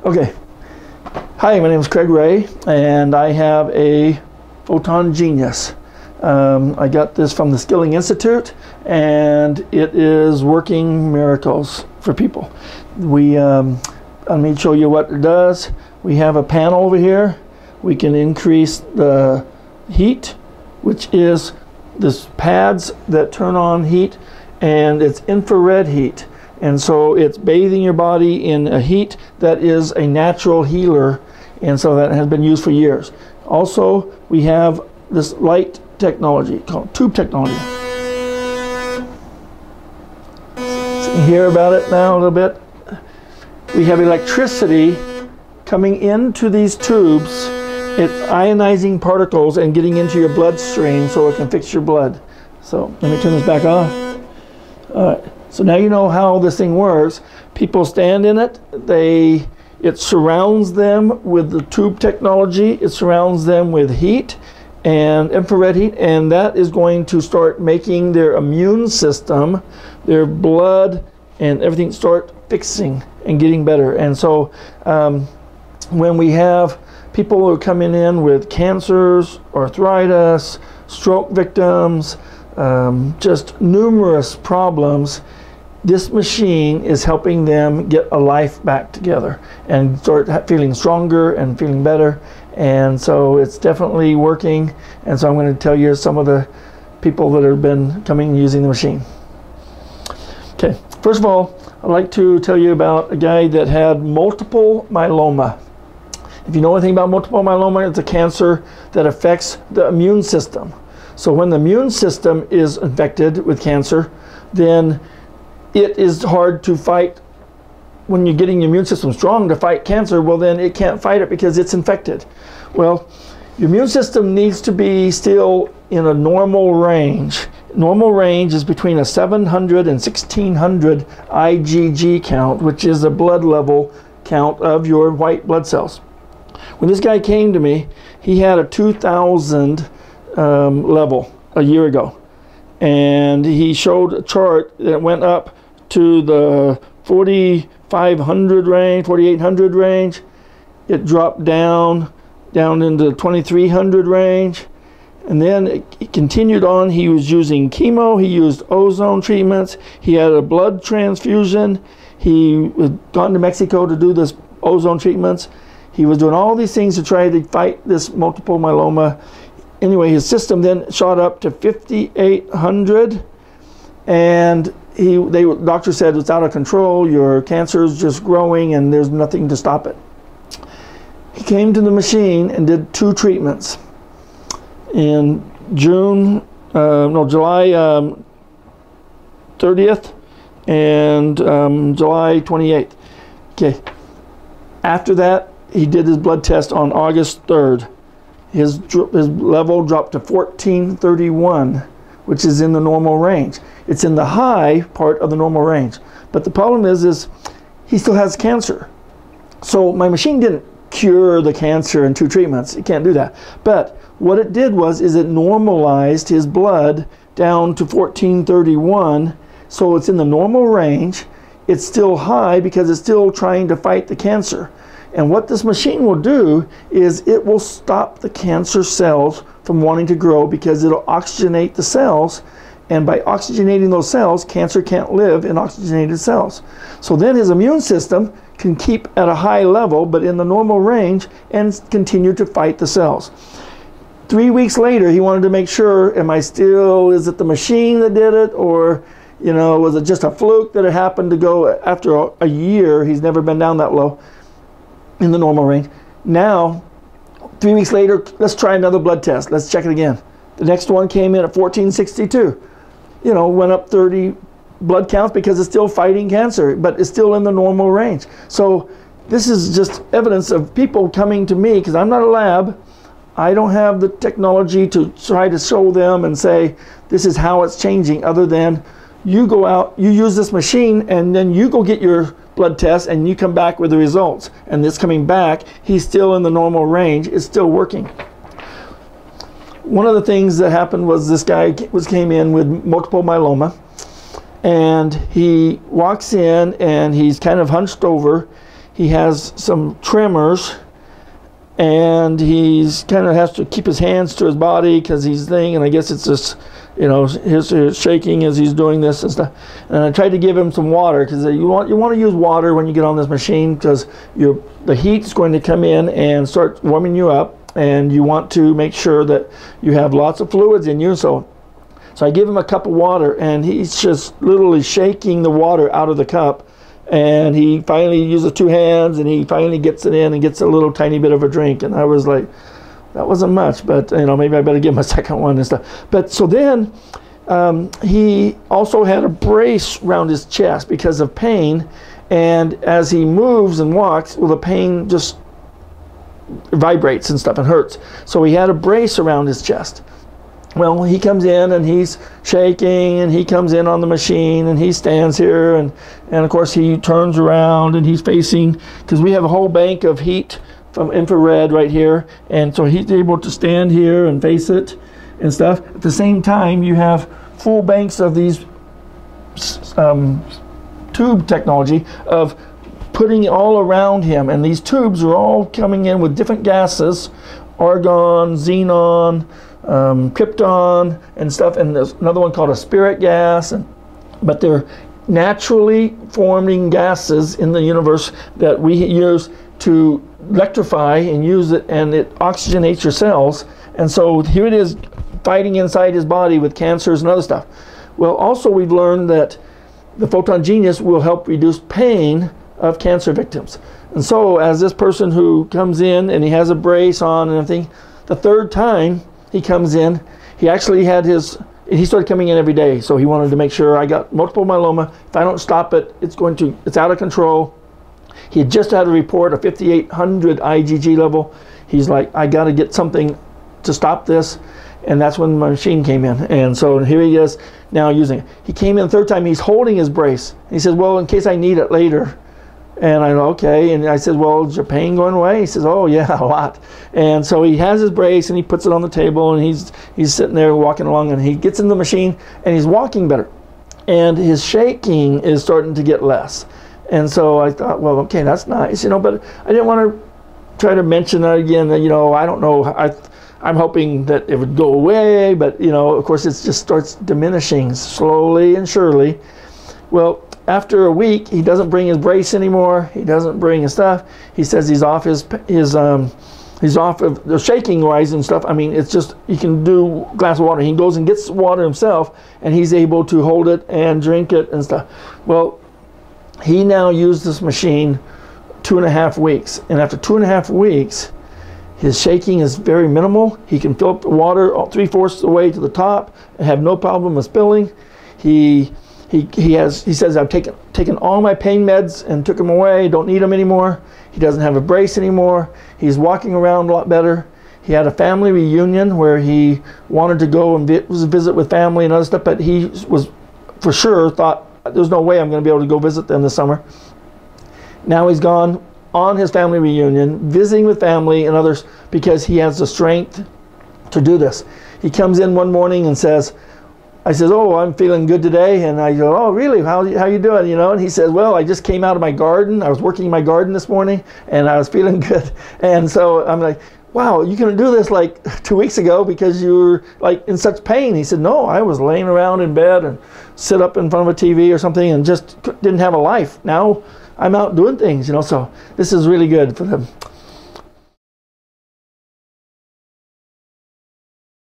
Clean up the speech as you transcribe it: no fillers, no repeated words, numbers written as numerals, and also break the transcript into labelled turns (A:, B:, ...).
A: Okay. Hi, my name is Craig Ray, and I have a Photon Genius. I got this from the Skilling Institute, and it is working miracles for people. Let me show you what it does. We have a panel over here. We can increase the heat, which is this pads that turn on heat, and it's infrared heat. And so it's bathing your body in a heat that is a natural healer, and so that has been used for years. Also, we have this light technology called tube technology. So you hear about it now a little bit. We have electricity coming into these tubes. It's ionizing particles and getting into your bloodstream so it can fix your blood. So let me turn this back on. All right. So now you know how this thing works. People stand in it. It surrounds them with the tube technology. It surrounds them with heat and infrared heat, and that is going to start making their immune system, their blood, and everything start fixing and getting better. And so when we have people who are coming in with cancers, arthritis, stroke victims, just numerous problems, this machine is helping them get a life back together and start feeling stronger and feeling better. And so it's definitely working. And so I'm going to tell you some of the people that have been coming and using the machine. Okay, first of all, I'd like to tell you about a guy that had multiple myeloma. If you know anything about multiple myeloma, it's a cancer that affects the immune system. So when the immune system is infected with cancer, then it is hard to fight. When you're getting your immune system strong to fight cancer, well then it can't fight it because it's infected. Well, your immune system needs to be still in a normal range. Normal range is between a 700 and 1600 IgG count, which is a blood level count of your white blood cells. When this guy came to me, he had a 2000 level a year ago. And he showed a chart that went up to the 4500 range, 4800 range. It dropped down into the 2300 range. And then it continued on. He was using chemo. He used ozone treatments. He had a blood transfusion. He had gone to Mexico to do this ozone treatments. He was doing all these things to try to fight this multiple myeloma. Anyway, his system then shot up to 5800, and the doctor said it's out of control. Your cancer is just growing, and there's nothing to stop it. He came to the machine and did 2 treatments in July 30th and July 28th. Okay. After that, he did his blood test on August 3rd. His level dropped to 1431, which is in the normal range. It's in the high part of the normal range. But the problem is he still has cancer. So my machine didn't cure the cancer in 2 treatments. It can't do that. But what it did is it normalized his blood down to 1431. So it's in the normal range. It's still high because it's still trying to fight the cancer. And what this machine will do is it will stop the cancer cells from wanting to grow because it'll oxygenate the cells. And by oxygenating those cells, cancer can't live in oxygenated cells. So then his immune system can keep at a high level, but in the normal range, and continue to fight the cells. 3 weeks later, he wanted to make sure, is it the machine that did it? Or, was it just a fluke that it happened to go after a year? He's never been down that low in the normal range. Now, 3 weeks later, let's try another blood test. Let's check it again. The next one came in at 1462. Went up 30 blood counts because it's still fighting cancer, but it's still in the normal range. So this is just evidence of people coming to me, because I'm not a lab. I don't have the technology to try to show them and say, this is how it's changing, other than you go out, you use this machine, and then you go get your blood test and you come back with the results. And it's coming back, he's still in the normal range, it's still working. One of the things that happened was this guy came in with multiple myeloma, and he walks in and he's kind of hunched over. he has some tremors, and he's kind of has to keep his hands to his body because he's thinking, and I guess it's just, you know, his shaking as he's doing this and stuff. And I tried to give him some water, because you want to use water when you get on this machine, because the heat is going to come in and start warming you up, and you want to make sure that you have lots of fluids in you. So I give him a cup of water, and he's just literally shaking the water out of the cup. And he finally uses 2 hands, and he finally gets it in and gets a little tiny bit of a drink. And I was like, that wasn't much, but you know, maybe I better give him a second one and stuff. But so then he also had a brace around his chest because of pain. And as he moves and walks, well, the pain just vibrates and stuff and hurts. So he had a brace around his chest. Well, he comes in and he's shaking, and he comes in on the machine, and he stands here, and of course he turns around and he's facing, because we have a whole bank of heat from infrared right here, and so he's able to stand here and face it and stuff. At the same time, you have full banks of these tube technology of putting all around him, and these tubes are all coming in with different gases, argon, xenon, krypton and stuff, and there's another one called a spirit gas, but they're naturally forming gases in the universe that we use to electrify and use it, and it oxygenates your cells. And so here it is fighting inside his body with cancers and other stuff. Well, also we've learned that the Photon Genius will help reduce pain of cancer victims. And so as this person who comes in and he has a brace on and everything, the 3rd time he comes in, he actually had he started coming in every day, so he wanted to make sure, I got multiple myeloma. If I don't stop it, it's out of control. He had just had a report, a 5,800 IgG level. He's like, I got to get something to stop this, and that's when my machine came in. And so here he is now using it. He came in the 3rd time, he's holding his brace. He says, well, in case I need it later. And I go, okay. And I said, well, is your pain going away? He says, oh yeah, a lot. And so he has his brace, and he puts it on the table, and he's sitting there walking along, and he gets in the machine, and he's walking better. And his shaking is starting to get less. And so I thought, well, okay, that's nice, you know, but I didn't want to try to mention that again, you know, I don't know, I'm hoping that it would go away, but you know, of course, it just starts diminishing slowly and surely. Well, after a week, he doesn't bring his brace anymore. He doesn't bring his stuff. He says he's off he's off of the shaking wise and stuff. I mean, it's just, he can do a glass of water. He goes and gets water himself, and he's able to hold it and drink it and stuff. Well, he now used this machine 2.5 weeks, and after 2.5 weeks, his shaking is very minimal. He can fill up the water 3/4 the way to the top and have no problem with spilling. He says, I've taken all my pain meds and took them away, don't need them anymore. He doesn't have a brace anymore. He's walking around a lot better. He had a family reunion where he wanted to go and visit with family and other stuff, but he was for sure thought, there's no way I'm going to be able to go visit them this summer. Now he's gone on his family reunion, visiting with family and others, because he has the strength to do this. He comes in one morning and says, I says, oh, I'm feeling good today. And I go, oh, really? How you doing? You know? And he says, well, I just came out of my garden. I was working in my garden this morning, and I was feeling good. And so I'm like, wow, you couldn't do this like 2 weeks ago because you were like in such pain. He said, no, I was laying around in bed and sit up in front of a TV or something and just didn't have a life. Now I'm out doing things, you know, so this is really good for them.